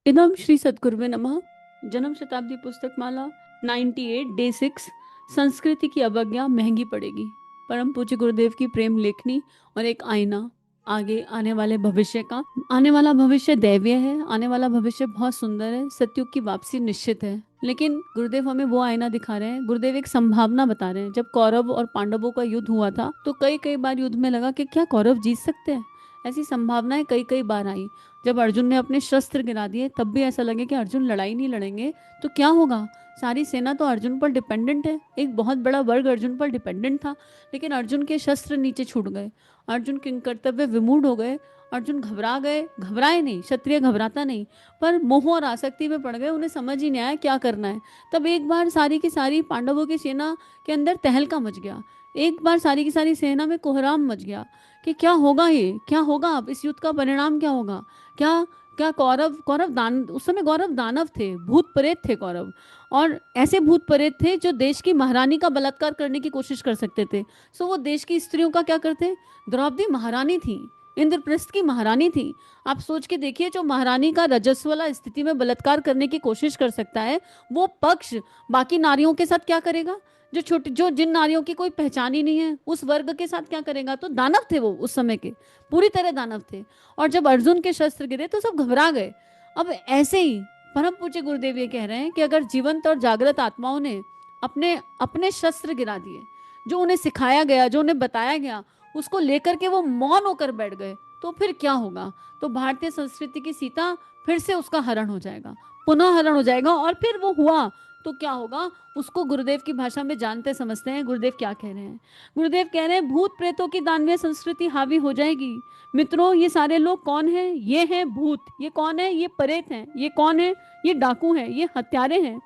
इदम श्री सद्गुरुवे नमः। जन्म शताब्दी पुस्तक माला 98 डे 6। संस्कृति की अवज्ञा महंगी पड़ेगी। परम पूज्य गुरुदेव की प्रेम लेखनी और एक आईना आगे आने वाले भविष्य का। आने वाला भविष्य दैवीय है, आने वाला भविष्य बहुत सुंदर है, सत्युग की वापसी निश्चित है। लेकिन गुरुदेव हमें वो आईना दिखा रहे हैं, गुरुदेव एक संभावना बता रहे हैं। जब कौरव और पांडवों का युद्ध हुआ था तो कई कई बार युद्ध में लगा कि क्या कौरव जीत सकते हैं। ऐसी संभावनाएं कई कई बार आई। जब अर्जुन ने अपने शस्त्र गिरा दिए तब भी ऐसा लगे कि अर्जुन लड़ाई नहीं लड़ेंगे तो क्या होगा। सारी सेना तो अर्जुन पर डिपेंडेंट है, एक बहुत बड़ा वर्ग अर्जुन पर डिपेंडेंट था। लेकिन अर्जुन के शस्त्र नीचे छूट गए, अर्जुन किंग कर्तव्य विमूढ़ हो गए। अर्जुन घबरा गए, घबराए नहीं, क्षत्रिय घबराता नहीं, पर मोह और आसक्ति में पड़ गए, उन्हें समझ ही नहीं आया क्या करना है। तब एक बार सारी की सारी पांडवों की सेना के अंदर तहलका मच गया। एक बार सारी की सारी सेना में कोहराम मच गया कि क्या होगा, ये क्या होगा, अब इस युद्ध का परिणाम क्या होगा। क्या क्या कौरव कौरव दान उस समय कौरव दानव थे, भूत प्रेत थे कौरव। और ऐसे भूत प्रेत थे जो देश की महारानी का बलात्कार करने की कोशिश कर सकते थे। सो वो देश की स्त्रियों का क्या करते। द्रौपदी महारानी थी, इंद्रप्रस्थ की महारानी थी। आप सोच के देखिए, जो महारानी का रजस्व वाला स्थिति में बलात्कार करने की कोशिश कर सकता है, वो पक्ष बाकी नारियों के साथ क्या करेगा। जो छोटी जो जिन नारियों की कोई पहचान ही नहीं है उस वर्ग के साथ क्या करेगा। तो दानव थे वो, उस समय के पूरी तरह दानव थे। और जब अर्जुन के शस्त्र गिरे तो सब घबरा गए। अब ऐसे ही परम पूज्य गुरुदेव ये कह रहे हैं कि अगर जीवंत और जागृत आत्माओं ने अपने अपने शस्त्र गिरा दिए, जो उन्हें सिखाया गया, जो उन्हें बताया गया, उसको लेकर के वो मौन होकर बैठ गए, तो फिर क्या होगा। तो भारतीय संस्कृति की सीता फिर से उसका हरण हो जाएगा, पुनः हरण हो जाएगा। और फिर वो हुआ तो क्या होगा, उसको गुरुदेव की भाषा में जानते समझते हैं। गुरुदेव क्या कह रहे हैं। गुरुदेव कह रहे हैं भूत प्रेतों की दानवीय संस्कृति हावी हो जाएगी। मित्रों, ये सारे लोग कौन हैं। ये हैं भूत। ये कौन है, ये प्रेत हैं। ये कौन है, ये डाकू हैं, ये हत्यारे हैं।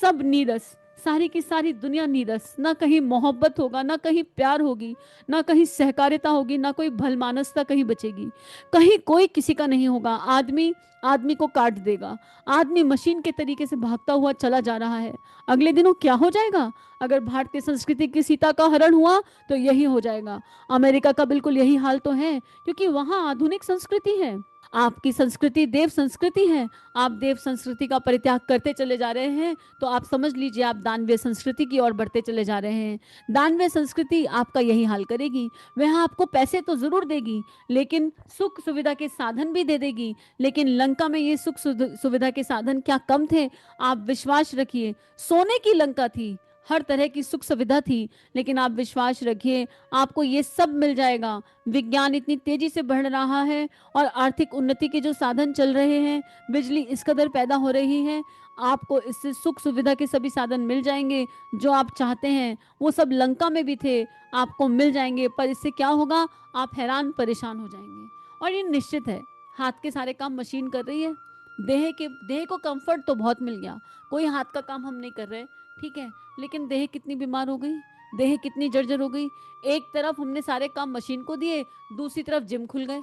सब नीरस, सारी की सारी दुनिया नीरस। ना कहीं मोहब्बत होगा, ना कहीं प्यार होगी, ना कहीं सहकारिता होगी, ना कोई भलमानसता कहीं बचेगी। कहीं कोई किसी का नहीं होगा। आदमी आदमी को काट देगा। आदमी मशीन के तरीके से भागता हुआ चला जा रहा है। अगले दिनों क्या हो जाएगा। अगर भारतीय संस्कृति की सीता का हरण हुआ तो यही हो जाएगा। अमेरिका का बिल्कुल यही हाल तो है, क्योंकि वहां आधुनिक संस्कृति है। आपकी संस्कृति देव संस्कृति है। आप देव संस्कृति का परित्याग करते चले जा रहे हैं, तो आप समझ लीजिए आप दानवीय संस्कृति की ओर बढ़ते चले जा रहे हैं। दानवीय संस्कृति आपका यही हाल करेगी। वह आपको पैसे तो जरूर देगी, लेकिन सुख सुविधा के साधन भी दे देगी। लेकिन लंका में ये सुख सुविधा के साधन क्या कम थे। आप विश्वास रखिए, सोने की लंका थी, हर तरह की सुख सुविधा थी। लेकिन आप विश्वास रखिए, आपको ये सब मिल जाएगा। विज्ञान इतनी तेजी से बढ़ रहा है और आर्थिक उन्नति के जो साधन चल रहे हैं, बिजली इस कदर पैदा हो रही है, आपको इससे सुख सुविधा के सभी साधन मिल जाएंगे। जो आप चाहते हैं वो सब लंका में भी थे, आपको मिल जाएंगे। पर इससे क्या होगा, आप हैरान परेशान हो जाएंगे। और ये निश्चित है, हाथ के सारे काम मशीन कर रही है। देह को कंफर्ट तो बहुत मिल गया, कोई हाथ का काम हम नहीं कर रहे, ठीक है। लेकिन देह कितनी बीमार हो गई, देह कितनी जर्जर हो गई। एक तरफ हमने सारे काम मशीन को दिए, दूसरी तरफ जिम खुल गए।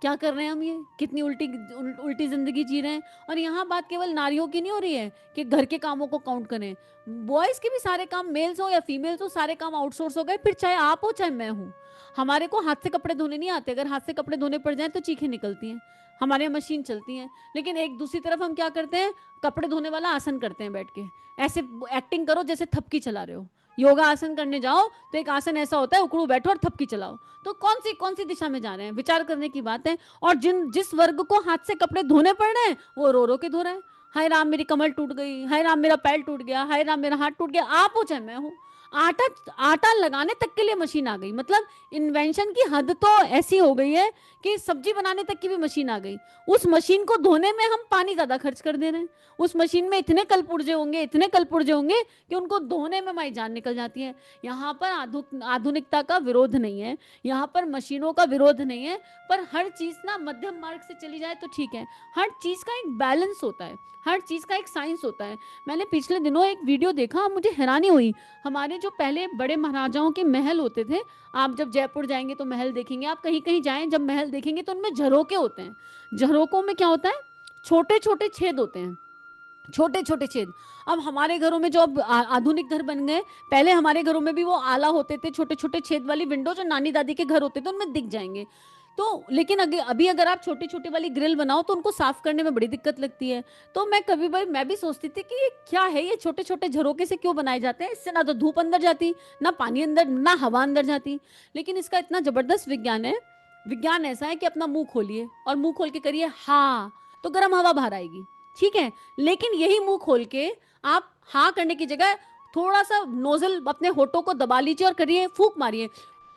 क्या कर रहे हैं हम, ये कितनी उल्टी जिंदगी जी रहे हैं। और यहाँ बात केवल नारियों की नहीं हो रही है कि घर के कामों को काउंट करें। बॉयज के भी सारे काम, मेल्स हो या फीमेल्स हो, सारे काम आउटसोर्स हो गए। फिर चाहे आप हो चाहे मैं हूँ, हमारे को हाथ से कपड़े धोने नहीं आते। अगर हाथ से कपड़े धोने पड़ जाए तो चीखें निकलती हैं। हमारे यहाँ मशीन चलती हैं। लेकिन एक दूसरी तरफ हम क्या करते हैं, कपड़े धोने वाला आसन करते हैं बैठ के। ऐसे एक्टिंग करो जैसे थपकी चला रहे हो। योगा आसन करने जाओ तो एक आसन ऐसा होता है, उकड़ू बैठो और थपकी चलाओ। तो कौन सी दिशा में जा रहे हैं, विचार करने की बात है। और जिस वर्ग को हाथ से कपड़े धोने पड़ रहे हैं वो रो रो के धो रहा है। हाय राम मेरी कमर टूट गई, हाय राम मेरा पैर टूट गया, हाय राम मेरा हाथ टूट गया। आप हो चाहे मैं हूं, आटा आटा लगाने तक के लिए मशीन आ गई। मतलब इन्वेंशन की हद तो ऐसी हो गई है कि सब्जी बनाने तक की भी मशीन आ गई। उस मशीन को धोने में हम पानी ज्यादा खर्च कर दे रहे हैं। उस मशीन में इतने कलपुर्जे होंगे, इतने कलपुर्जे होंगे कि उनको धोने में हमारी जान निकल जाती है। यहाँ पर आधुनिकता का विरोध नहीं है, यहाँ पर मशीनों का विरोध नहीं है। पर हर चीज ना मध्यम मार्ग से चली जाए तो ठीक है। हर चीज का एक बैलेंस होता है, हर चीज का एक साइंस होता है। मैंने पिछले दिनों एक वीडियो देखा, मुझे हैरानी हुई। हमारे जो पहले बड़े महाराजाओं के महल होते थे, आप जब जयपुर जाएंगे तो महल देखेंगे, आप कहीं कहीं जाएं जब महल देखेंगे तो उनमें झरोके होते हैं। झरोकों में क्या होता है, छोटे छोटे छेद होते हैं, छोटे छोटे छेद। अब हमारे घरों में जो अब आधुनिक घर बन गए, पहले हमारे घरों में भी वो आला होते थे, छोटे छोटे छेद वाली विंडो जो नानी दादी के घर होते थे उनमें दिख जाएंगे। तो लेकिन अभी अगर आप छोटी छोटी वाली ग्रिल बनाओ तो उनको साफ करने में बड़ी दिक्कत लगती है। तो मैं कभी भाई मैं भी सोचती थी कि ये क्या है, ये छोटे छोटे झरोके से क्यों बनाए जाते हैं, इससे ना तो धूप अंदर जाती, ना पानी अंदर, ना हवा अंदर जाती। लेकिन इसका इतना जबरदस्त विज्ञान है। विज्ञान ऐसा है कि अपना मुंह खोलिए और मुंह खोल के करिए हाँ, तो गर्म हवा बाहर आएगी। ठीक है, लेकिन यही मुंह खोल के आप हाँ करने की जगह थोड़ा सा नोजल अपने होठों को दबा लीजिए और करिए, फूंक मारिए,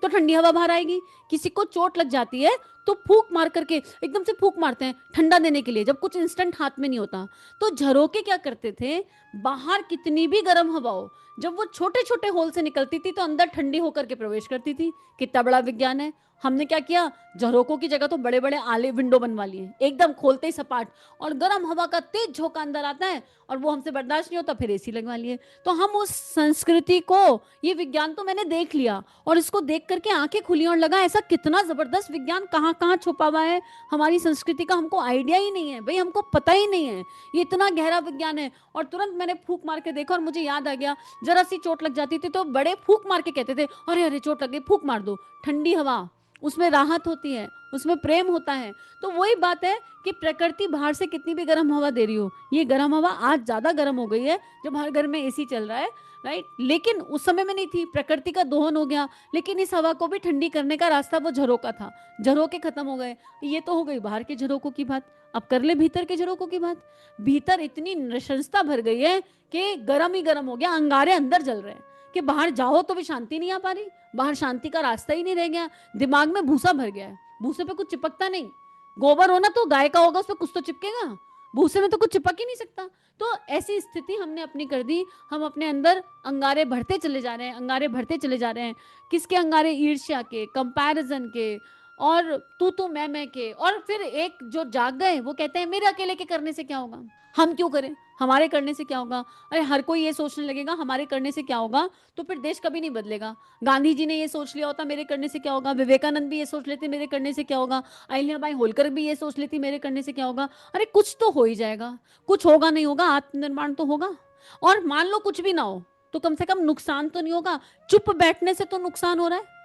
तो ठंडी हवा बाहर आएगी। किसी को चोट लग जाती है तो फूंक मार करके, एकदम से फूंक मारते हैं ठंडा देने के लिए, जब कुछ इंस्टेंट हाथ में नहीं होता। तो झरोके क्या करते थे, बाहर कितनी भी गर्म हवा हो, जब वो छोटे छोटे होल से निकलती थी तो अंदर ठंडी होकर के प्रवेश करती थी। कितना बड़ा विज्ञान है। हमने क्या किया, झरोकों की जगह तो बड़े बड़े आले विंडो बनवा लिए, एकदम खोलते ही सपाट, और गर्म हवा का तेज झोंका अंदर आता है और वो हमसे बर्दाश्त नहीं होता, फिर एसी लगवा लिए। तो हम उस संस्कृति को, ये विज्ञान तो मैंने देख लिया और इसको देख करके आंखें खुली और लगा ऐसा कितना जबरदस्त विज्ञान कहाँ कहाँ छुपा हुआ है हमारी संस्कृति का, हमको आइडिया ही नहीं है भाई, हमको पता ही नहीं है ये इतना गहरा विज्ञान है। और तुरंत मैंने फूंक मार के देखा और मुझे याद आ गया, जरा सी चोट लग जाती थी तो बड़े फूंक मार के कहते थे अरे अरे चोट लग गई, फूंक मार दो, ठंडी हवा, उसमें राहत होती है, उसमें प्रेम होता है। तो वही बात है कि प्रकृति बाहर से कितनी भी गर्म हवा दे रही हो, ये गर्म हवा आज ज्यादा गर्म हो गई है जब हर घर में एसी चल रहा है, राइट, लेकिन उस समय में नहीं थी, प्रकृति का दोहन हो गया। लेकिन इस हवा को भी ठंडी करने का रास्ता वो झरोका था, झरोके खत्म हो गए। ये तो हो गई बाहर के झरोकों की बात, अब कर ले भीतर के झरोकों की बात। भीतर इतनी नृशंसता भर गई है कि गर्म ही गर्म हो गया, अंगारे अंदर जल रहे हैं कि बाहर जाओ तो भी शांति नहीं आ पा रही, बाहर शांति का रास्ता ही नहीं रह गया। दिमाग में भूसा भर गया है, भूसे पे कुछ चिपकता नहीं। गोबर होना तो गाय का होगा, उस पर कुछ तो चिपकेगा, भूसे में तो कुछ चिपक ही नहीं सकता। तो ऐसी स्थिति हमने अपनी कर दी, हम अपने अंदर अंगारे भरते चले जा रहे हैं, अंगारे भरते चले जा रहे हैं। किसके अंगारे, ईर्ष्या के, कंपैरिजन के, और तू मैं के। और फिर एक जो जाग गए वो कहते हैं मेरे अकेले के करने से क्या होगा, हम क्यों करें, हमारे करने से क्या होगा। अरे हर कोई ये सोचने लगेगा हमारे करने से क्या होगा तो फिर देश कभी नहीं बदलेगा। गांधी जी ने ये सोच लिया होता मेरे करने से क्या होगा, विवेकानंद भी ये सोच लेते मेरे करने से क्या होगा, अहिल्याबाई होलकर भी ये सोच लेती मेरे करने से क्या होगा। अरे कुछ तो हो ही जाएगा, कुछ होगा नहीं होगा, आत्मनिर्माण तो होगा। और मान लो कुछ भी ना हो तो कम से कम नुकसान तो नहीं होगा। चुप बैठने से तो नुकसान हो रहा है,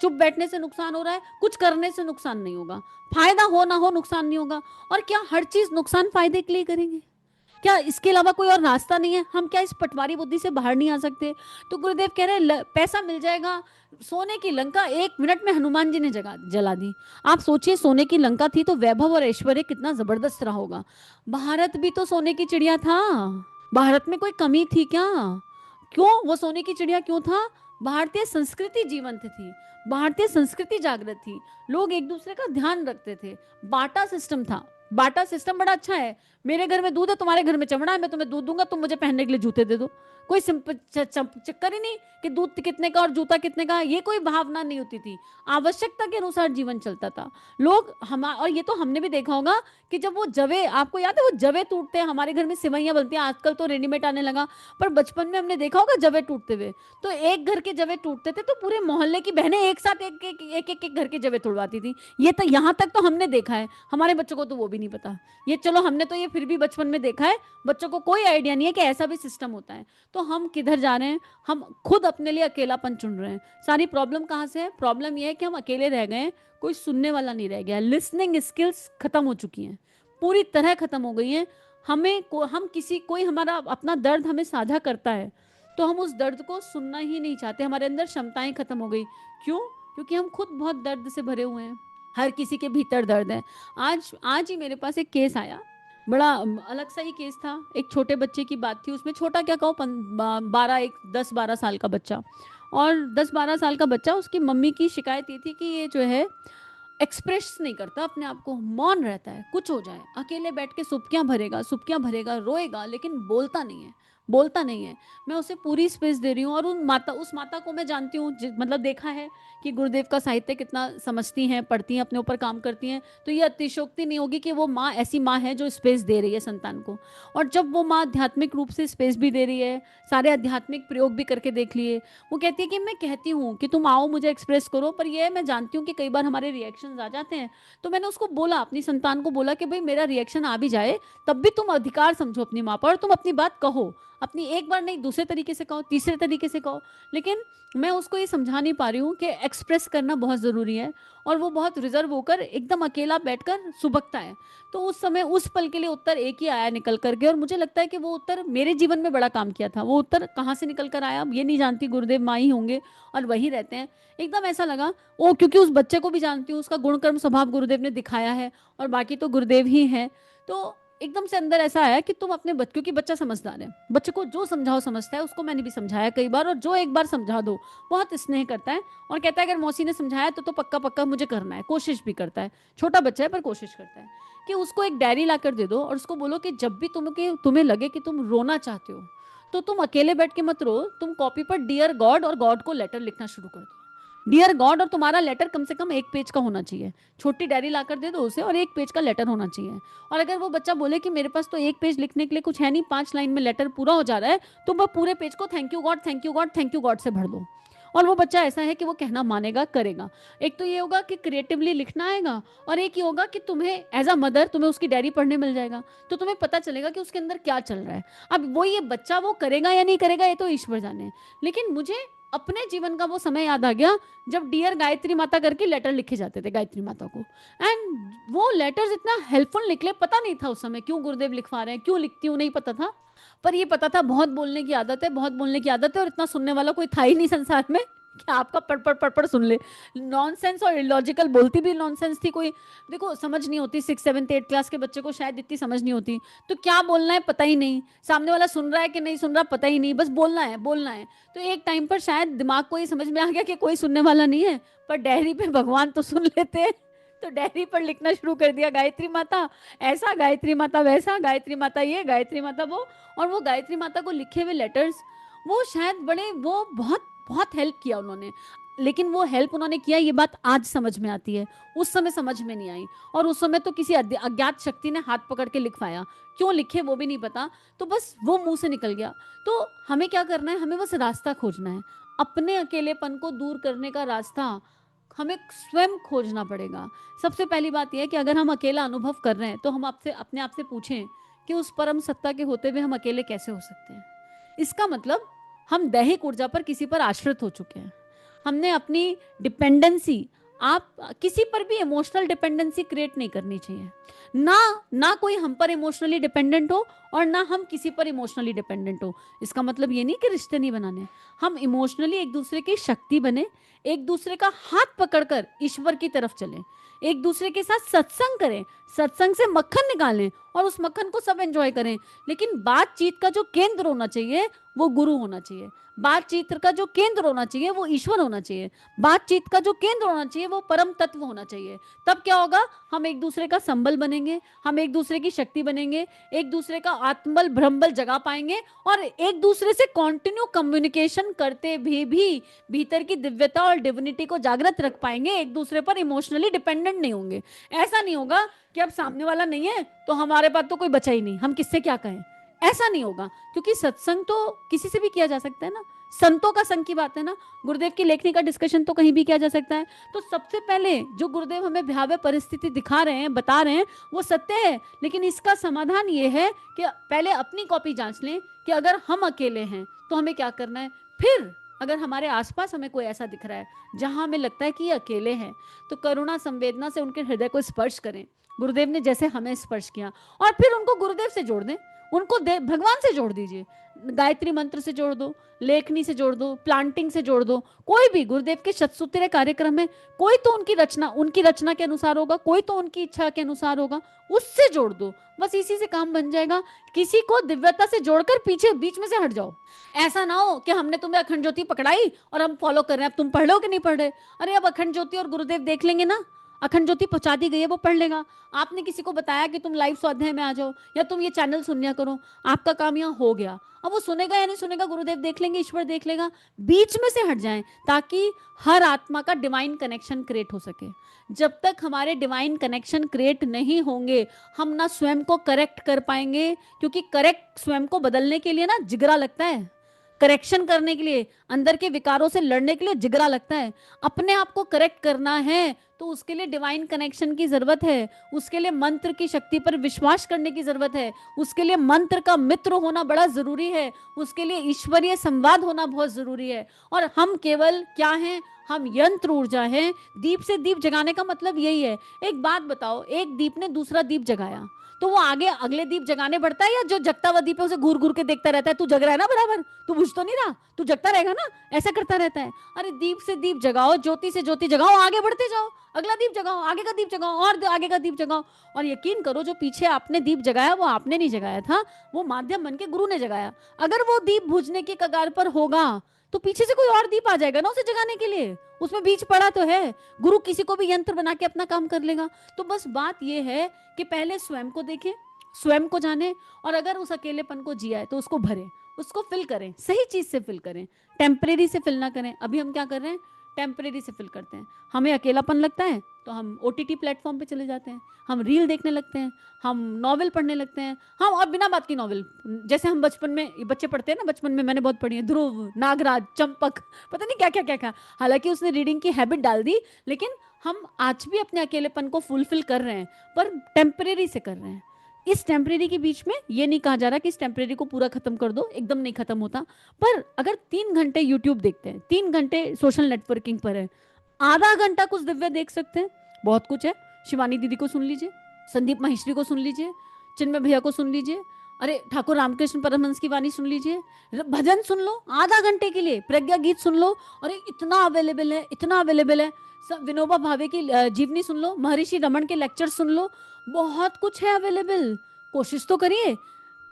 चुप बैठने से नुकसान हो रहा है, कुछ करने से नुकसान नहीं होगा। फायदा हो ना हो नुकसान नहीं होगा। और क्या हर चीज नुकसान फायदे के लिए करेंगे, क्या इसके अलावा कोई और रास्ता नहीं है, हम क्या इस पटवारी बुद्धि से बाहर नहीं आ सकते। तो गुरुदेव कह रहे हैं पैसा मिल जाएगा, सोने की लंका 1 मिनट में हनुमान जी ने जला दी। आप सोचिए सोने की लंका थी तो वैभव और ऐश्वर्य कितना जबरदस्त रहा होगा। भारत भी तो सोने की चिड़िया था, भारत में कोई कमी थी क्या, क्यों वो सोने की चिड़िया क्यों था, भारतीय संस्कृति जीवंत थी, भारतीय संस्कृति जागृत थी, लोग एक दूसरे का ध्यान रखते थे, बाटा सिस्टम था। बाटा सिस्टम बड़ा अच्छा है, मेरे घर में दूध है तुम्हारे घर में चमड़ा है, मैं तुम्हें दूध दूंगा तुम मुझे पहनने के लिए जूते दे दो। कोई चक्कर ही नहीं कि दूध कितने का और जूता कितने का, ये कोई भावना नहीं होती थी। आवश्यकता के अनुसार जीवन चलता था। लोग हम, और ये तो हमने भी देखा होगा कि जब वो जवे, आपको याद है वो जवे टूटते हैं, हमारे घर में सिवैयां बनती हैं, आजकल तो रेडीमेड आने लगा, पर बचपन में हमने देखा होगा जवे टूटते हुए। तो एक घर के जवे टूटते थे तो पूरे मोहल्ले की बहनें एक साथ एक घर के जवे तोड़वाती थी। ये तो यहाँ तक तो हमने देखा है, हमारे बच्चों को तो वो भी नहीं पता। ये चलो हमने तो ये फिर भी बचपन में देखा है, बच्चों को कोई आइडिया नहीं है कि ऐसा भी सिस्टम होता है। तो हम किधर जा रहे हैं, हम खुद अपने लिए अकेलापन चुन रहे हैं। सारी प्रॉब्लम कहाँ से है, प्रॉब्लम ये है कि हम अकेले रह गए, कोई सुनने वाला नहीं रह गया, लिसनिंग स्किल्स खत्म हो चुकी हैं, पूरी तरह खत्म हो गई हैं। हम किसी, कोई हमारा अपना दर्द हमें साझा करता है तो हम उस दर्द को सुनना ही नहीं चाहते, हमारे अंदर क्षमताएं खत्म हो गई। क्यों, क्योंकि हम खुद बहुत दर्द से भरे हुए हैं, हर किसी के भीतर दर्द है। आज आज ही मेरे पास एक केस आया, बड़ा अलग सा ही केस था। एक छोटे बच्चे की बात थी, उसमें छोटा क्या कहो, 10-12 साल का बच्चा, और 10-12 साल का बच्चा, उसकी मम्मी की शिकायत ये थी कि ये जो है एक्सप्रेस नहीं करता अपने आप को, मौन रहता है, कुछ हो जाए अकेले बैठ के सुबकियां भरेगा, रोएगा, लेकिन बोलता नहीं है, बोलता नहीं है। मैं उसे पूरी स्पेस दे रही हूँ, और उस माता को मैं जानती हूँ, मतलब देखा है कि गुरुदेव का साहित्य कितना समझती हैं, पढ़ती हैं, अपने ऊपर काम करती हैं। तो ये अतिशोक्ति नहीं होगी कि वो माँ ऐसी माँ है जो स्पेस दे रही है संतान को। और जब वो माँ आध्यात्मिक रूप से स्पेस भी दे रही है, सारे आध्यात्मिक प्रयोग भी करके देख लिए, वो कहती है कि मैं कहती हूँ कि तुम आओ मुझे एक्सप्रेस करो, पर ये मैं जानती हूँ कि कई बार हमारे रिएक्शंस आ जाते हैं। तो मैंने उसको बोला, अपनी संतान को बोला कि भाई मेरा रिएक्शन आ भी जाए तब भी तुम अधिकार समझो अपनी माँ पर और तुम अपनी बात कहो, अपनी एक बार नहीं, दूसरे तरीके से कहो, तीसरे तरीके से कहो, लेकिन मैं उसको ये समझा नहीं पा रही हूँ कि एक्सप्रेस करना बहुत ज़रूरी है। और वो बहुत रिजर्व होकर एकदम अकेला बैठकर सुबकता है। तो उस समय उस पल के लिए उत्तर एक ही आया निकल करके, और मुझे लगता है कि वो उत्तर मेरे जीवन में बड़ा काम किया था। वो उत्तर कहाँ से निकल कर आया ये नहीं जानती, गुरुदेव माँ ही होंगे और वही रहते हैं। एकदम ऐसा लगा, ओ क्योंकि उस बच्चे को भी जानती हूँ, उसका गुण कर्म स्वभाव गुरुदेव ने दिखाया है, और बाकी तो गुरुदेव ही हैं। तो एकदम से अंदर ऐसा आया कि तुम अपने बच्चों, क्योंकि बच्चा समझदार है, बच्चे को जो समझाओ समझता है। उसको मैंने भी समझाया कई बार, और जो एक बार समझा दो बहुत स्नेह करता है, और कहता है अगर मौसी ने समझाया तो पक्का पक्का मुझे करना है, कोशिश भी करता है। छोटा बच्चा है पर कोशिश करता है। कि उसको एक डायरी ला कर दे दो और उसको बोलो कि जब भी तुम्हें लगे कि तुम रोना चाहते हो, तो तुम अकेले बैठ के मत रो, तुम कॉपी पर डियर गॉड और गॉड को लेटर लिखना शुरू कर दो। डियर गॉड, और तुम्हारा लेटर कम से कम 1 पेज का होना चाहिए। छोटी डायरी लाकर दे दो उसे, और 1 पेज का लेटर होना चाहिए। और अगर वो बच्चा बोले कि मेरे पास तो 1 पेज लिखने के लिए कुछ है नहीं, 5 लाइन में लेटर पूरा हो जा रहा है, तो वह पूरे पेज को thank you God, thank you God, thank you God से भर दो। और वो बच्चा ऐसा है कि वो कहना मानेगा, करेगा। एक तो ये होगा कि क्रिएटिवली लिखना आएगा, और एक ये होगा कि तुम्हें एज अ मदर तुम्हें उसकी डायरी पढ़ने मिल जाएगा, तो तुम्हें पता चलेगा कि उसके अंदर क्या चल रहा है। अब वो ये बच्चा वो करेगा या नहीं करेगा ये तो ईश्वर जाने। लेकिन मुझे अपने जीवन का वो समय याद आ गया जब डियर गायत्री माता करके लेटर लिखे जाते थे गायत्री माता को। एंड वो लेटर्स इतना हेल्पफुल निकले, पता नहीं था उस समय क्यों गुरुदेव लिखवा रहे हैं, क्यों लिखती हूँ नहीं पता था। पर ये पता था बहुत बोलने की आदत है, बहुत बोलने की आदत है, और इतना सुनने वाला कोई था ही नहीं संसार में कि आपका पढ़ सुन ले। नॉनसेंस और इलॉजिकल बोलती भी नॉनसेंस थी। कोई देखो समझ नहीं होती, 6, 7, 8 क्लास के बच्चे को शायद इतनी समझ नहीं होती, तो क्या बोलना है पता ही नहीं, सामने वाला सुन रहा है कि नहीं सुन रहा पता ही नहीं, बस बोलना है बोलना है। तो एक टाइम पर शायद दिमाग को ये समझ में आ गया कि कोई सुनने वाला नहीं है, पर डायरी पे भगवान तो सुन लेते हैं। तो डायरी पर लिखना शुरू कर दिया, गायत्री माता ऐसा, गायत्री माता वैसा, गायत्री माता ये, गायत्री माता वो। और वो गायत्री माता को लिखे हुए लेटर्स, वो शायद बड़े, वो बहुत बहुत हेल्प किया उन्होंने। लेकिन वो हेल्प उन्होंने किया ये बात आज समझ में आती है, उस समय समझ में नहीं आई। और उस समय तो किसी अज्ञात शक्ति ने हाथ पकड़ के लिखवाया, क्यों लिखे वो भी नहीं पता, तो बस वो मुंह से निकल गया। तो हमें क्या करना है, हमें बस रास्ता खोजना है। अपने अकेलेपन को दूर करने का रास्ता हमें स्वयं खोजना पड़ेगा। सबसे पहली बात यह है कि अगर हम अकेला अनुभव कर रहे हैं तो हम आपसे अपने आप से पूछें कि उस परम सत्ता के होते हुए हम अकेले कैसे हो सकते हैं। इसका मतलब हम दैहिक ऊर्जा पर किसी पर आश्रित हो चुके हैं। हमने अपनी डिपेंडेंसी, आप किसी पर भी इमोशनल डिपेंडेंसी क्रिएट नहीं करनी चाहिए। ना ना कोई हम पर इमोशनली डिपेंडेंट हो, और ना हम किसी पर इमोशनली डिपेंडेंट हो। इसका मतलब ये नहीं कि रिश्ते नहीं बनाने, हम इमोशनली एक दूसरे की शक्ति बने, एक दूसरे का हाथ पकड़कर ईश्वर की तरफ चलें, एक दूसरे के साथ सत्संग करें, सत्संग से मक्खन निकालें, और उस मक्खन को सब एंजॉय करें। लेकिन बातचीत का जो केंद्र होना चाहिए वो गुरु होना चाहिए। बातचीत का जो केंद्र होना चाहिए वो ईश्वर होना चाहिए। बातचीत का जो केंद्र होना चाहिए वो परम तत्व होना चाहिए। तब क्या होगा, हम एक दूसरे का संबल बनेंगे, हम एक दूसरे की शक्ति बनेंगे, एक दूसरे का आत्मबल ब्रह्मबल जगा पाएंगे, और एक दूसरे से कंटिन्यू कम्युनिकेशन करते भी भीतर की दिव्यता और डिविनिटी को जागृत रख पाएंगे, एक दूसरे पर इमोशनली डिपेंडेंट नहीं होंगे। ऐसा नहीं होगा कि अब सामने वाला नहीं है तो हमारे पास तो कोई बचा ही नहीं, हम किससे क्या कहें। ऐसा नहीं होगा, क्योंकि सत्संग तो किसी से भी किया जा सकता है ना, संतों का संग की बात है ना, गुरुदेव की लेखनी का डिस्कशन तो कहीं भी किया जा सकता है। तो सबसे पहले जो गुरुदेव हमें भयावह परिस्थिति दिखा रहे हैं, बता रहे हैं, वो सत्य है। लेकिन इसका समाधान ये है कि पहले अपनी कॉपी जांच लें कि अगर हम अकेले हैं तो हमें क्या करना है। फिर अगर हमारे आसपास हमें कोई ऐसा दिख रहा है जहां हमें लगता है कि ये अकेले हैं, तो करुणा संवेदना से उनके हृदय को स्पर्श करें, गुरुदेव ने जैसे हमें स्पर्श किया। और फिर उनको गुरुदेव से जोड़ दें, उनको भगवान से जोड़ दीजिए। गायत्री मंत्र से जोड़ दो, लेखनी से जोड़ दो, प्लांटिंग से जोड़ दो, कोई भी गुरुदेव के शतसूत्रीय कार्यक्रम में कोई तो उनकी रचना के अनुसार होगा, कोई तो उनकी इच्छा के अनुसार होगा, उससे जोड़ दो। बस इसी से काम बन जाएगा। किसी को दिव्यता से जोड़कर पीछे बीच में से हट जाओ। ऐसा ना हो कि हमने तुम्हें अखंड ज्योति पकड़ाई और हम फॉलो कर रहे हैं, अब तुम पढ़ लो कि नहीं पढ़ रहे। अरे अब अखंड ज्योति और गुरुदेव देख लेंगे ना, अखंड ज्योति पहुंचा दी गई है, वो पढ़ लेगा। आपने किसी को बताया कि तुम लाइव स्वाध्याय में आ जाओ या तुम ये चैनल सुनिया करो, आपका काम यहाँ हो गया। अब वो सुनेगा या नहीं सुनेगा, गुरुदेव देख लेंगे, ईश्वर देख लेगा। बीच में से हट जाएं ताकि हर आत्मा का डिवाइन कनेक्शन क्रिएट हो सके। जब तक हमारे डिवाइन कनेक्शन क्रिएट नहीं होंगे, हम ना स्वयं को करेक्ट कर पाएंगे, क्योंकि करेक्ट स्वयं को बदलने के लिए ना जिगरा लगता है। करेक्शन करने के लिए, अंदर के विकारों से लड़ने के लिए जिगरा लगता है। अपने आप को करेक्ट करना है तो उसके लिए डिवाइन कनेक्शन की जरूरत है, उसके लिए मंत्र की शक्ति पर विश्वास करने की जरूरत है, उसके लिए मंत्र का मित्र होना बड़ा जरूरी है, उसके लिए ईश्वरीय संवाद होना बहुत जरूरी है। और हम केवल क्या हैं, हम यंत्र ऊर्जा हैं। दीप से दीप जगाने का मतलब यही है। एक बात बताओ, एक दीप ने दूसरा दीप जगाया तो वो आगे अगले दीप जगाने बढ़ता है, या जो जगता हुआ दीप है उसे घूर घूर के देखता रहता है, तू जग रहा है ना बराबर, तू बुझ तो नहीं रहा, तू जगता रहेगा ना, ऐसा करता रहता है। अरे दीप से दीप जगाओ, ज्योति से ज्योति जगाओ, आगे बढ़ते जाओ, अगला दीप जगाओ, आगे का दीप जगाओ, और आगे का दीप जगाओ। और यकीन करो, जो पीछे आपने दीप जगाया वो आपने नहीं जगाया था, वो माध्यम बन के गुरु ने जगाया। अगर वो दीप बुझने की कगार पर होगा तो पीछे से कोई और दीप आ जाएगा ना उसे जगाने के लिए, उसमें बीच पड़ा तो है। गुरु किसी को भी यंत्र बना के अपना काम कर लेगा। तो बस बात यह है कि पहले स्वयं को देखें, स्वयं को जाने, और अगर उस अकेलेपन को जिया है तो उसको भरें, उसको फिल करें, सही चीज से फिल करें, टेम्परेरी से फिल ना करें। अभी हम क्या कर रहे हैं, टेम्परेरी से फिल करते हैं। हमें अकेलापन लगता है तो हम ओटीटी प्लेटफॉर्म पे चले जाते हैं, हम रील देखने लगते हैं, हम नॉवेल पढ़ने लगते हैं। हम और बिना बात की नॉवेल, जैसे हम बचपन में बच्चे पढ़ते हैं ना, बचपन में मैंने बहुत पढ़ी है, ध्रुव, नागराज, चंपक, पता नहीं क्या क्या क्या क्या। हालांकि उसने रीडिंग की हैबिट डाल दी, लेकिन हम आज भी अपने अकेलेपन को फुलफिल कर रहे हैं, पर टेम्परेरी से कर रहे हैं। इस टेम्परेरी के बीच में ये नहीं कहा जा रहा कि इस टेम्परेरी को पूरा खत्म कर दो, एकदम नहीं खत्म होता। पर अगर 3 घंटे यूट्यूब देखते हैं, 3 घंटे सोशल नेटवर्किंग पर है, आधा घंटा कुछ दिव्य देख सकते हैं, बहुत कुछ है। शिवानी दीदी को सुन लीजिए, संदीप माहेश्वरी को सुन लीजिए, चिन्मय भैया को सुन लीजिए, अरे ठाकुर रामकृष्ण परमहंस की वाणी सुन लीजिए, भजन सुन लो आधा घंटे के लिए, प्रज्ञा गीत सुन लो, अरे इतना अवेलेबल है, इतना अवेलेबल है। विनोबा भावे की जीवनी सुन लो, महर्षि रमन के लेक्चर सुन लो, बहुत कुछ है अवेलेबल। कोशिश तो करिए,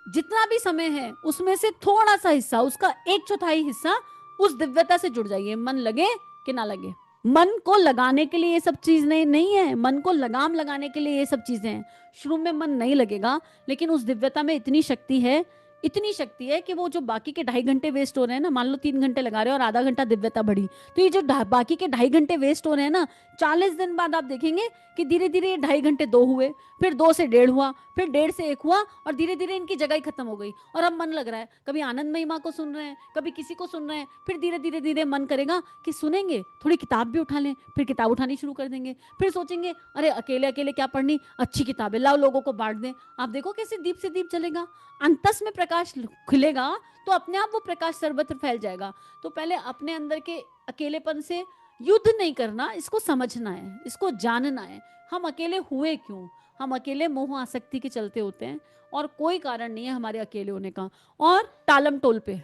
जितना भी समय है उसमें से थोड़ा सा हिस्सा, उसका 1/4 हिस्सा उस दिव्यता से जुड़ जाइए, मन लगे कि ना लगे। मन को लगाने के लिए ये सब चीज नहीं है, मन को लगाम लगाने के लिए ये सब चीजें हैं। शुरू में मन नहीं लगेगा, लेकिन उस दिव्यता में इतनी शक्ति है, इतनी शक्ति है कि वो जो बाकी के 2.5 घंटे वेस्ट हो रहे हैं ना, मान लो 3 घंटे लगा रहे हो और आधा घंटा दिव्यता बढ़ी, तो ये जो बाकी के 2.5 घंटे वेस्ट हो रहे हैं ना, 40 दिन बाद आप देखेंगे कि धीरे धीरे ये 2.5 घंटे 2 हुए, फिर 2 से 1.5 हुआ, फिर 1.5 से 1 हुआ, और धीरे धीरे इनकी जगह ही खत्म हो गई। और अब मन लग रहा है, कभी आनंदमयी माँ को सुन रहे हैं, कभी किसी को सुन रहे हैं, फिर धीरे धीरे धीरे मन करेगा कि सुनेंगे, थोड़ी किताब भी उठा लें, फिर किताब उठानी शुरू कर देंगे, फिर सोचेंगे अरे अकेले अकेले क्या पढ़नी, अच्छी किताबें लाओ, लोगों को बांट दें। आप देखो कैसे दीप से दीप चलेगा, अंतस में प्रकाश खिलेगा, तो अपने आप वो प्रकाश सर्वत्र फैल जाएगा। तो पहले अपने अंदर के अकेलेपन से युद्ध नहीं करना, इसको समझना है, इसको जानना है। हम अकेले हुए क्यों, हम अकेले मोह आसक्ति के चलते होते हैं, और कोई कारण नहीं है हमारे अकेले होने का। और टालम टोल पे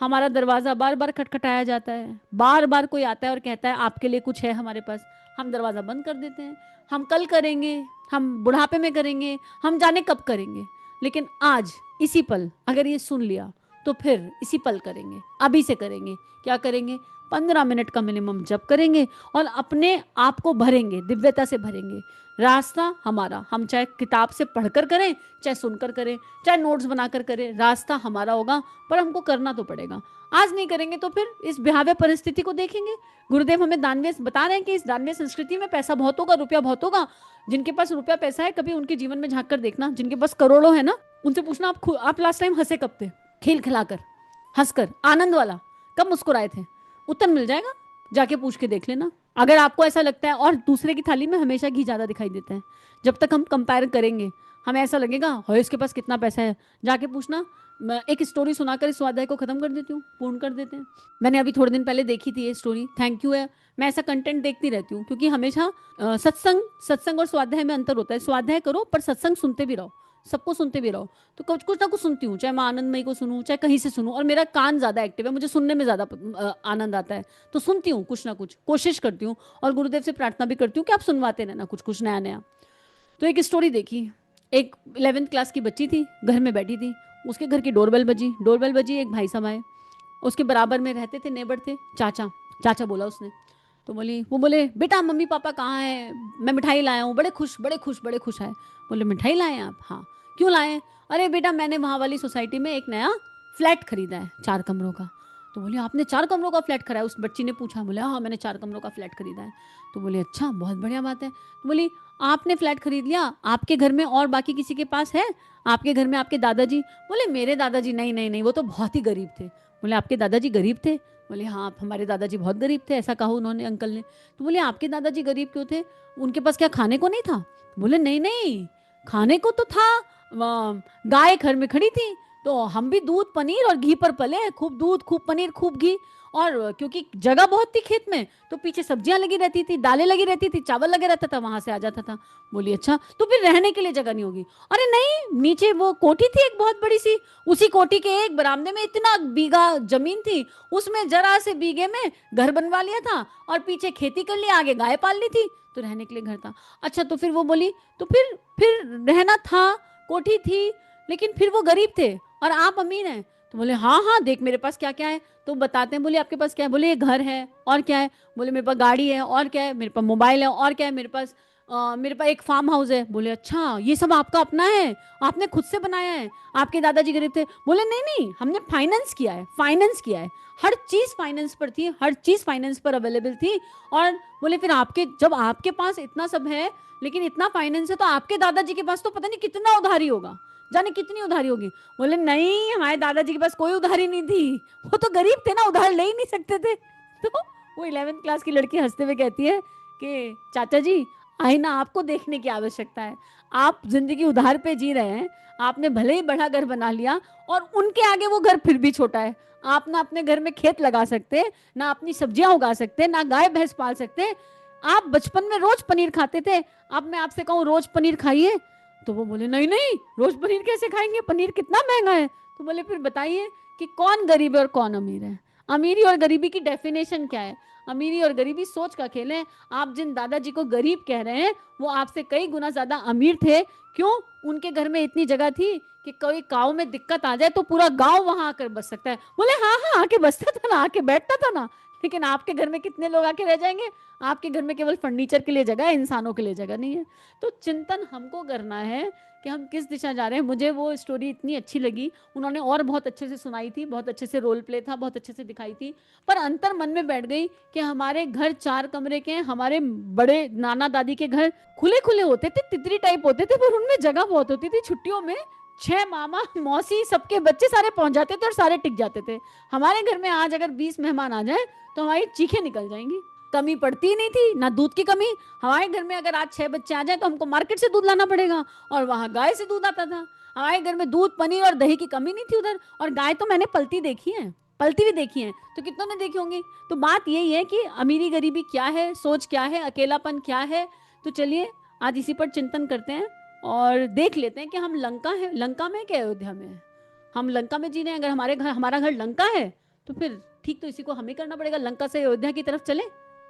हमारा दरवाजा बार बार खटखटाया जाता है, बार बार कोई आता है और कहता है आपके लिए कुछ है हमारे पास, हम दरवाजा बंद कर देते हैं। हम कल करेंगे, हम बुढ़ापे में करेंगे, हम जाने कब करेंगे, लेकिन आज इसी पल अगर ये सुन लिया तो फिर इसी पल करेंगे, अभी से करेंगे। क्या करेंगे, 15 मिनट का मिनिमम जप करेंगे और अपने आप को भरेंगे, दिव्यता से भरेंगे। रास्ता हमारा, हम चाहे किताब से पढ़कर करें, चाहे सुनकर करें, चाहे नोट्स बनाकर करें, रास्ता हमारा होगा, पर हमको करना तो पड़ेगा। आज नहीं करेंगे तो फिर इस बेहावे परिस्थिति को देखेंगे। गुरुदेव हमें दानवीय बता रहे हैं कि इस दानवीय संस्कृति में पैसा बहुत होगा, रुपया बहुत होगा। जिनके पास रुपया पैसा है, कभी उनके जीवन में झांक कर देखना, जिनके पास करोड़ों है ना, उनसे पूछना आप लास्ट टाइम हंसे कब थे, खेल खिलाकर, हंसकर, आनंद वाला, कब मुस्कुराए थे, उत्तर मिल जाएगा, जाके पूछ के देख लेना। अगर आपको ऐसा लगता है, और दूसरे की थाली में हमेशा घी ज्यादा दिखाई देता है, जब तक हम कंपेयर करेंगे हमें ऐसा लगेगा हो इसके पास कितना पैसा है, जाके पूछना। मैं एक स्टोरी सुनाकर इस स्वाध्याय को खत्म कर देती हूँ, पूर्ण कर देते हैं। मैंने अभी थोड़े दिन पहले देखी थी ये स्टोरी, थैंक यू है। मैं ऐसा कंटेंट देखती रहती हूँ, क्योंकि हमेशा सत्संग और स्वाध्याय में अंतर होता है। स्वाध्याय करो पर सत्संग सुनते भी रहो, सबको सुनते भी रहो। तो कुछ कुछ ना कुछ सुनती हूँ, चाहे मैं आनंदमयी को सुनूं, चाहे कहीं से सुनूं, और मेरा कान ज्यादा एक्टिव है, मुझे सुनने में ज्यादा आनंद आता है, तो सुनती हूँ, कुछ ना कुछ कोशिश करती हूँ, और गुरुदेव से प्रार्थना भी करती हूँ कि आप सुनवाते रहना कुछ कुछ नया नया। तो एक स्टोरी देखी, एक 11th क्लास की बच्ची थी, घर में बैठी थी, उसके घर की डोरबेल बजी, एक भाई साहब आए, उसके बराबर में रहते थे, नेबर थे, चाचा। चाचा बोला उसने, तो वो बोले बेटा मम्मी पापा कहाँ हैं, मैं मिठाई लाया हूँ, बड़े खुश बड़े खुश बड़े खुश है। बोले मिठाई लाए हैं आप, हाँ क्यों लाए। अरे बेटा मैंने वहाँ वाली सोसाइटी में एक नया फ्लैट खरीदा है 4 कमरों का। तो बोले आपने 4 कमरों का फ्लैट खरीदा, उस बच्ची ने पूछा। बोले हाँ मैंने 4 कमरों का फ्लैट खरीदा है। तो बोले अच्छा बहुत बढ़िया बात है। तो बोली आपने फ्लैट खरीद लिया, आपके घर में और बाकी किसी के पास है, आपके घर में आपके दादाजी। बोले मेरे दादाजी नहीं नहीं नहीं, वो तो बहुत ही गरीब थे। बोले आपके दादाजी गरीब थे? बोले हाँ हमारे दादाजी बहुत गरीब थे, ऐसा कहा उन्होंने अंकल ने। तो बोले आपके दादाजी गरीब क्यों थे? उनके पास क्या खाने को नहीं था? बोले नहीं नहीं, खाने को तो था, गाय घर में खड़ी थी, तो हम भी दूध पनीर और घी पर पले, खूब दूध खूब पनीर खूब घी, और क्योंकि जगह बहुत थी खेत में तो पीछे सब्जियां लगी रहती थी, दालें लगी रहती थी, चावल लगे रहता था, वहां से आ जाता था। बोली अच्छा तो फिर रहने के लिए जगह नहीं होगी? अरे नहीं, नीचे वो कोठी थी एक बहुत बड़ी सी, उसी कोठी के एक बरामदे में इतना बीघा जमीन थी, उसमें जरा से बीघे में घर बनवा लिया था और पीछे खेती कर लिया, आगे गाय पाल ली थी, तो रहने के लिए घर था। अच्छा तो फिर वो बोली तो फिर रहना था, कोठी थी, लेकिन फिर वो गरीब थे और आप अमीर हैं। तो बोले हाँ हाँ देख मेरे पास क्या क्या है, तो बताते हैं। बोले आपके पास क्या है? बोले ये घर है, और क्या है? बोले मेरे पास गाड़ी है, और क्या है? मेरे पास मोबाइल है, और क्या है? मेरे पास एक फार्म हाउस है। बोले अच्छा ये सब आपका अपना है, आपने खुद से बनाया है? आपके दादाजी गरीब थे? बोले नहीं नहीं, हमने फाइनेंस किया है, फाइनेंस किया है, हर चीज फाइनेंस पर थी, हर चीज फाइनेंस पर अवेलेबल थी। और बोले फिर आपके, जब आपके पास इतना सब है लेकिन इतना फाइनेंस है, तो आपके दादाजी के पास तो पता नहीं कितना उधारी होगा, जाने कितनी उधारी होगी। बोले नहीं हमारे दादाजी के पास कोई उधारी नहीं थी, वो तो गरीब थे ना, उधार ले ही नहीं सकते थे। तो वो 11th क्लास की लड़की हंसते हुए कहती है कि चाचा जी आईना आपको देखने की आवश्यकता है, आप जिंदगी उधार पे जी रहे हैं, आपने भले ही बड़ा घर बना लिया और उनके आगे वो घर फिर भी छोटा है। आप ना अपने घर में खेत लगा सकते, ना अपनी सब्जियां उगा सकते, ना गाय भैंस पाल सकते। आप बचपन में रोज पनीर खाते थे, अब मैं आपसे कहूँ रोज पनीर खाइए, तो वो बोले नहीं नहीं रोज पनीर कैसे खाएंगे, पनीर कितना महंगा है। तो बोले फिर बताइए कि कौन गरीब है और कौन अमीर है? अमीरी और गरीबी की डेफिनेशन क्या है? अमीरी और गरीबी सोच का खेल है। आप जिन दादाजी को गरीब कह रहे हैं वो आपसे कई गुना ज्यादा अमीर थे। क्यों? उनके घर में इतनी जगह थी कि कोई गांव में दिक्कत आ जाए तो पूरा गांव वहां आकर बस सकता है। बोले हाँ हाँ आके बसता था ना, आके बैठता था ना, लेकिन आपके घर में कितने लोग आके रह जाएंगे? आपके घर में केवल फर्नीचर के लिए जगह है, इंसानों के लिए जगह नहीं है। तो चिंतन हमको करना है कि हम किस दिशा जा रहे हैं। मुझे वो स्टोरी इतनी अच्छी लगी, उन्होंने और बहुत अच्छे से सुनाई थी, बहुत अच्छे से रोल प्ले था, बहुत अच्छे से दिखाई थी, पर अंतर मन में बैठ गई कि हमारे घर 4 कमरे के हैं, हमारे बड़े नाना दादी के घर खुले खुले होते थे, तितरी टाइप होते थे, पर उनमें जगह बहुत होती थी। छुट्टियों में 6 मामा मौसी सबके बच्चे सारे पहुंच जाते थे और सारे टिक जाते थे। हमारे घर में आज अगर 20 मेहमान आ जाए तो हमारी चीखें निकल जाएंगी, कमी पड़ती ही नहीं थी, ना दूध की कमी। हमारे घर में अगर आज 6 बच्चे आ जाए तो हमको मार्केट से दूध लाना पड़ेगा, और वहां गाय से दूध आता था। हमारे घर में दूध पनीर और दही की कमी नहीं थी उधर। और गाय तो मैंने पलती देखी है, पलती भी देखी है, तो कितनों ने देखी होंगी। तो बात यही है कि अमीरी गरीबी क्या है, सोच क्या है, अकेलापन क्या है। तो चलिए आज इसी पर चिंतन करते हैं और देख लेते हैं कि हम लंका है, लंका में कि अयोध्या में है। हम लंका में जी रहे हैं, अगर हमारा घर लंका है तो फिर ठीक तो इसी को हमें करना पड़ेगा, लंका से अयोध्या की तरफ चले।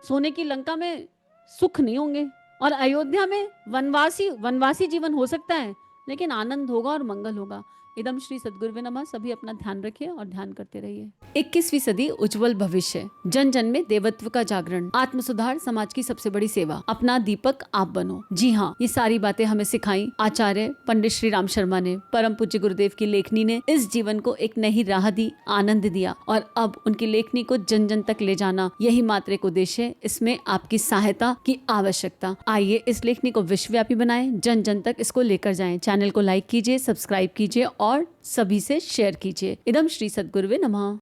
सोने की लंका में सुख नहीं होंगे, और अयोध्या में वनवासी वनवासी जीवन हो सकता है, लेकिन आनंद होगा और मंगल होगा। इदम श्री सद्गुरुवे नमः। सभी अपना ध्यान रखिए और ध्यान करते रहिए। 21वीं सदी उज्जवल भविष्य, जन जन में देवत्व का जागरण, आत्म सुधार समाज की सबसे बड़ी सेवा, अपना दीपक आप बनो। जी हाँ, ये सारी बातें हमें सिखाई आचार्य पंडित श्री राम शर्मा ने, परम पूज्य गुरुदेव की लेखनी ने इस जीवन को एक नई राह दी, आनंद दिया, और अब उनकी लेखनी को जन जन तक ले जाना यही मात्र एक उद्देश्य है। इसमें आपकी सहायता की आवश्यकता। आइए इस लेखनी को विश्वव्यापी बनाएं, जन जन तक इसको लेकर जाएं। चैनल को लाइक कीजिए, सब्सक्राइब कीजिए और सभी से शेयर कीजिए। इदम श्री सद्गुरुवे नमः।